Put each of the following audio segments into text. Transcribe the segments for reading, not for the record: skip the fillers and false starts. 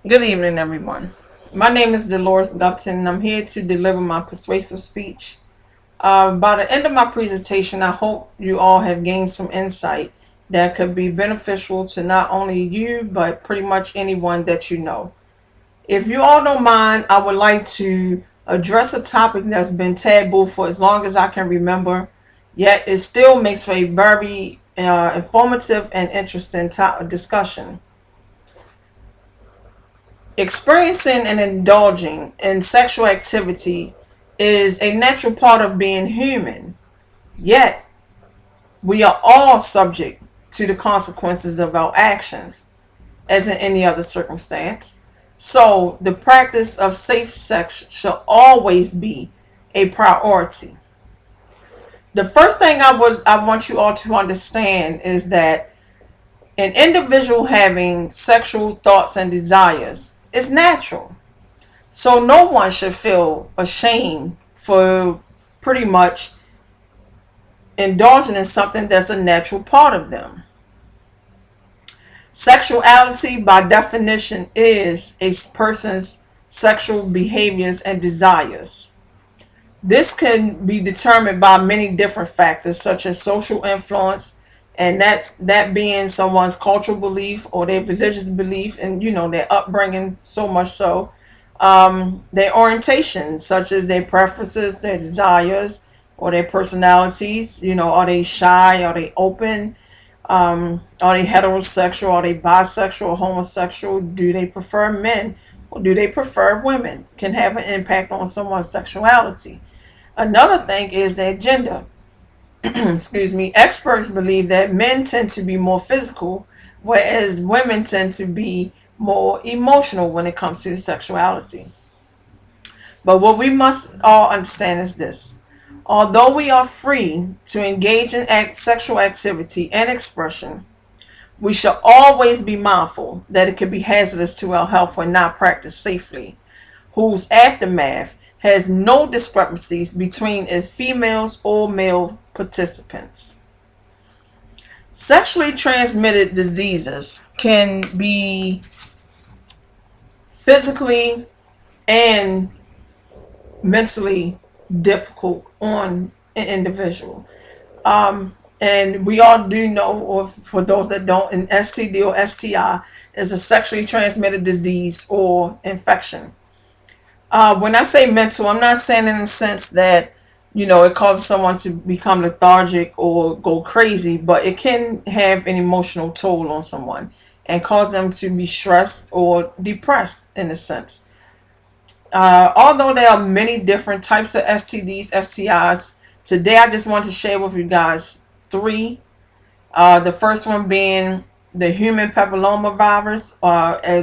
Good evening, everyone. My name is Dolores Gupton, and I'm here to deliver my persuasive speech. By the end of my presentation, I hope you all have gained some insight that could be beneficial to not only you, but pretty much anyone that you know. If you all don't mind, I would like to address a topic that's been taboo for as long as I can remember, yet it still makes for a very informative and interesting discussion. Experiencing and indulging in sexual activity is a natural part of being human, yet we are all subject to the consequences of our actions, as in any other circumstance. So, the practice of safe sex shall always be a priority. The first thing I want you all to understand is that an individual having sexual thoughts and desires is natural. So no one should feel ashamed for pretty much indulging in something that's a natural part of them. Sexuality, by definition, is a person's sexual behaviors and desires. This can be determined by many different factors, such as social influence, and that being someone's cultural belief or their religious belief, and their upbringing, so much so their orientation, such as their preferences, their desires, or their personalities. Are they shy? Are they open? Are they heterosexual? Are they bisexual or homosexual? Do they prefer men or do they prefer women? Can have an impact on someone's sexuality. Another thing is their gender. Excuse me. Experts believe that men tend to be more physical, whereas women tend to be more emotional when it comes to sexuality. But what we must all understand is this: although we are free to engage in sexual activity and expression, we shall always be mindful that it could be hazardous to our health when not practiced safely, whose aftermath has no discrepancies between its females or male participants. Sexually transmitted diseases can be physically and mentally difficult on an individual. And we all do know, or for those that don't, an STD or STI is a sexually transmitted disease or infection. When I say mental, I'm not saying in the sense that it causes someone to become lethargic or go crazy, but it can have an emotional toll on someone and cause them to be stressed or depressed in a sense. Although there are many different types of STDs, STIs, today I just want to share with you guys three. The first one being the human papillomavirus,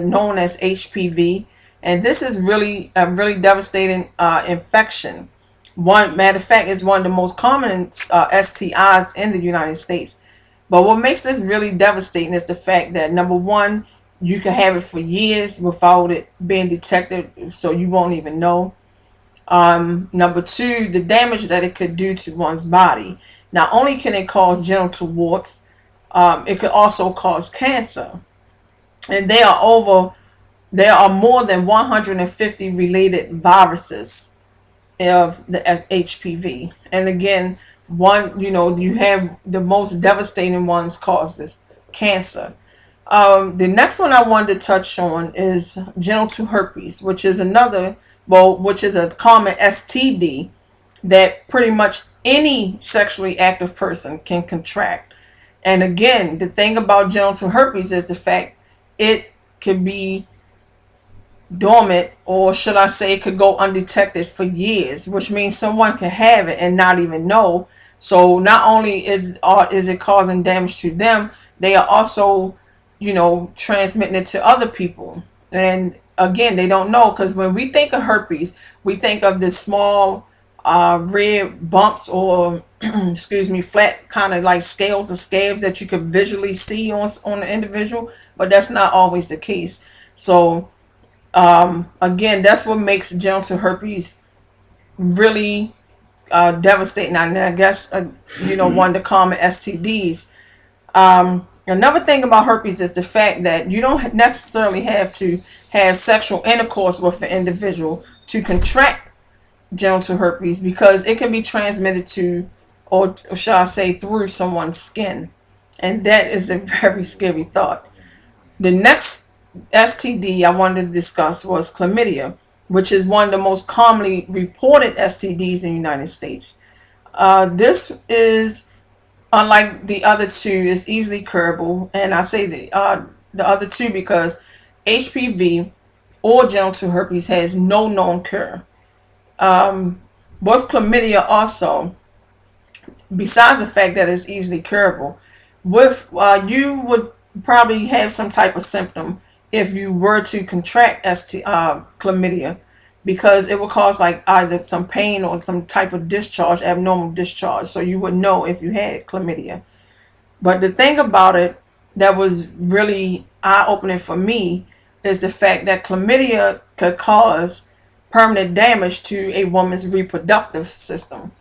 known as HPV, and this is really a really devastating infection. One matter of fact, is one of the most common STIs in the United States. But what makes this really devastating is the fact that, number one, you can have it for years without it being detected, so you won't even know. Number two, the damage that it could do to one's body. Not only can it cause genital warts, it could also cause cancer. And there are more than 150 related viruses of the HPV. And again, you have the most devastating ones causes cancer. The next one I wanted to touch on is genital herpes, which is which is a common STD that pretty much any sexually active person can contract. And again, the thing about genital herpes is the fact it could be dormant, or should I say it could go undetected for years, which means someone can have it and not even know. So not only is it causing damage to them, they are also transmitting it to other people. And again, they don't know, because when we think of herpes, we think of the small red bumps or excuse me, flat kind of like scales or scabs that you could visually see on the individual, but that's not always the case. So again, that's what makes genital herpes really devastating. And I guess one of the common STDs. Another thing about herpes is the fact that you don't necessarily have to have sexual intercourse with an individual to contract genital herpes, because it can be transmitted to, or shall I say, through someone's skin. And that is a very scary thought. The next STD I wanted to discuss was chlamydia, which is one of the most commonly reported STDs in the United States. This is, unlike the other two, is easily curable. And I say the other two because HPV or genital herpes has no known cure. With chlamydia also, besides the fact that it's easily curable, with you would probably have some type of symptom if you were to contract chlamydia, because it will cause like either some pain or some type of discharge, abnormal discharge. So you would know if you had chlamydia. But the thing about it that was really eye-opening for me is the fact that chlamydia could cause permanent damage to a woman's reproductive system.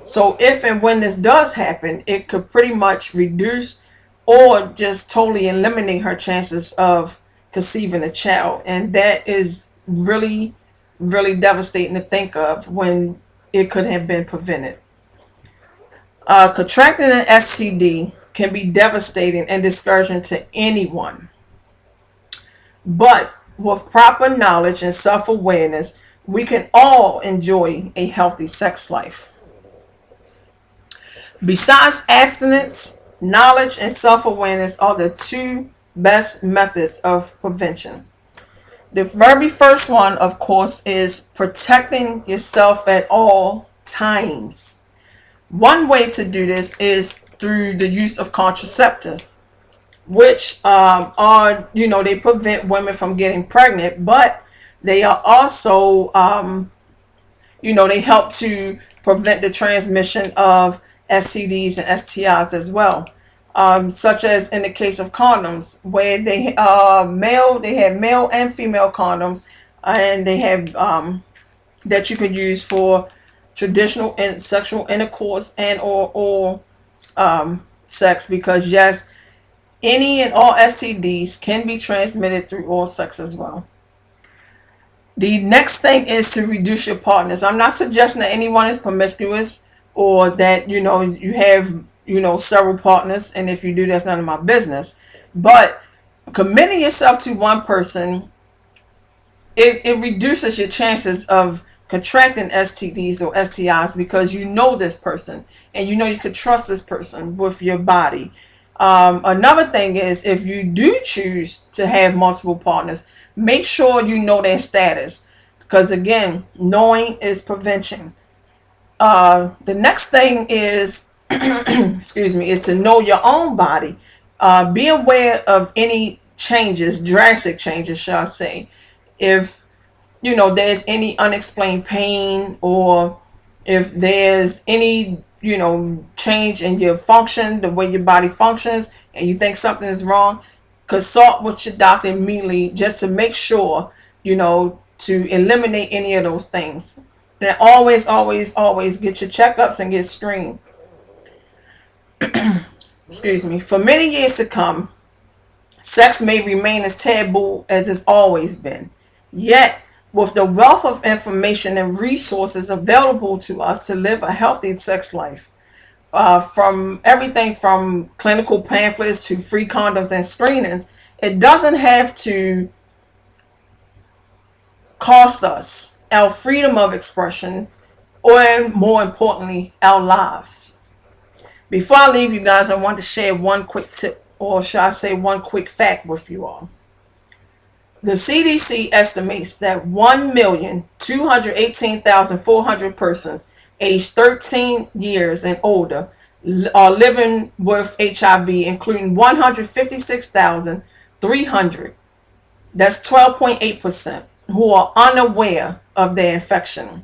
So if and when this does happen, it could pretty much reduce or just totally eliminate her chances of conceiving a child. And that is really, really devastating to think of when it could have been prevented. Contracting an STD can be devastating and discouraging to anyone. But with proper knowledge and self-awareness, we can all enjoy a healthy sex life. Besides abstinence, knowledge and self-awareness are the two best methods of prevention. The very first one, of course, is protecting yourself at all times. One way to do this is through the use of contraceptives, which are, they prevent women from getting pregnant, but they are also, they help to prevent the transmission of STDs and STIs as well. Such as in the case of condoms, where they have male and female condoms, and they have that you can use for traditional and sexual intercourse and or sex, because yes, any and all STDs can be transmitted through oral sex as well. The next thing is to reduce your partners. I'm not suggesting that anyone is promiscuous or that you have several partners, and if you do, that's none of my business. But committing yourself to one person, it reduces your chances of contracting STDs or STIs, because you know this person and you can trust this person with your body. Another thing is, if you do choose to have multiple partners, make sure you know their status, because again, knowing is prevention. The next thing is excuse me, is to know your own body. Be aware of any changes, drastic changes, shall I say. If there's any unexplained pain, or if there's any change in your function, the way your body functions, and you think something is wrong, consult with your doctor immediately, just to make sure to eliminate any of those things. And always get your checkups and get screened. Excuse me. For many years to come, sex may remain as taboo as it's always been. Yet, with the wealth of information and resources available to us to live a healthy sex life, from everything from clinical pamphlets to free condoms and screenings, it doesn't have to cost us our freedom of expression, or more importantly, our lives. Before I leave you guys, I want to share one quick tip, or shall I say one quick fact with you all. The CDC estimates that 1,218,400 persons aged 13 years and older are living with HIV, including 156,300, that's 12.8%, who are unaware of their infection.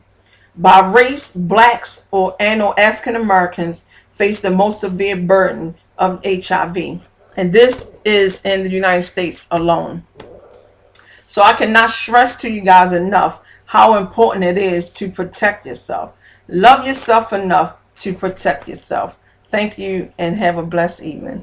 By race, blacks or African Americans face the most severe burden of HIV, and this is in the United States alone. So I cannot stress to you guys enough how important it is to protect yourself. Love yourself enough to protect yourself. Thank you, and have a blessed evening.